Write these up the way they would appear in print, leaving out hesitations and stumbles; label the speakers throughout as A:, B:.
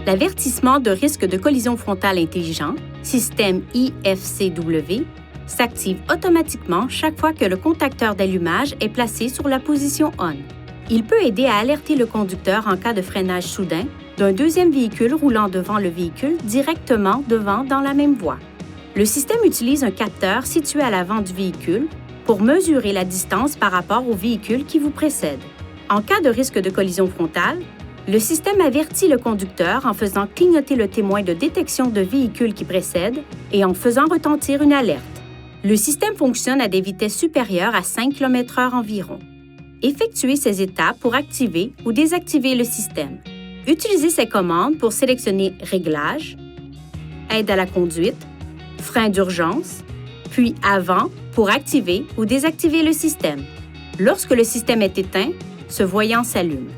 A: L'avertissement de risque de collision frontale intelligent, système IFCW, s'active automatiquement chaque fois que le contacteur d'allumage est placé sur la position ON. Il peut aider à alerter le conducteur en cas de freinage soudain d'un deuxième véhicule roulant devant le véhicule directement devant dans la même voie. Le système utilise un capteur situé à l'avant du véhicule pour mesurer la distance par rapport au véhicule qui vous précède. En cas de risque de collision frontale, le système avertit le conducteur en faisant clignoter le témoin de détection de véhicule qui précède et en faisant retentir une alerte. Le système fonctionne à des vitesses supérieures à 5 km/h environ. Effectuez ces étapes pour activer ou désactiver le système. Utilisez ces commandes pour sélectionner Réglages, Aide à la conduite, Frein d'urgence, puis Avant pour activer ou désactiver le système. Lorsque le système est éteint, ce voyant s'allume.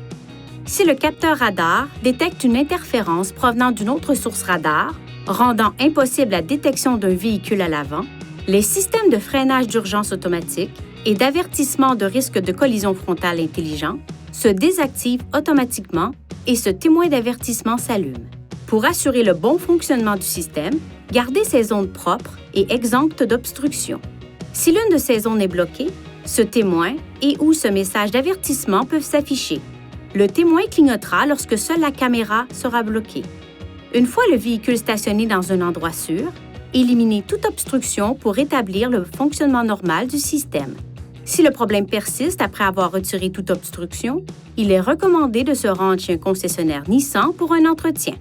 A: Si le capteur radar détecte une interférence provenant d'une autre source radar, rendant impossible la détection d'un véhicule à l'avant, les systèmes de freinage d'urgence automatique et d'avertissement de risque de collision frontale intelligent se désactivent automatiquement et ce témoin d'avertissement s'allume. Pour assurer le bon fonctionnement du système, gardez ces zones propres et exemptes d'obstruction. Si l'une de ces zones est bloquée, ce témoin et/ou ce message d'avertissement peuvent s'afficher. Le témoin clignotera lorsque seule la caméra sera bloquée. Une fois le véhicule stationné dans un endroit sûr, éliminez toute obstruction pour rétablir le fonctionnement normal du système. Si le problème persiste après avoir retiré toute obstruction, il est recommandé de se rendre chez un concessionnaire Nissan pour un entretien.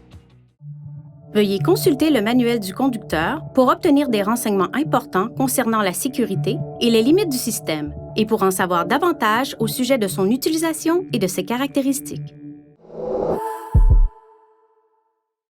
A: Veuillez consulter le manuel du conducteur pour obtenir des renseignements importants concernant la sécurité et les limites du système et pour en savoir davantage au sujet de son utilisation et de ses caractéristiques.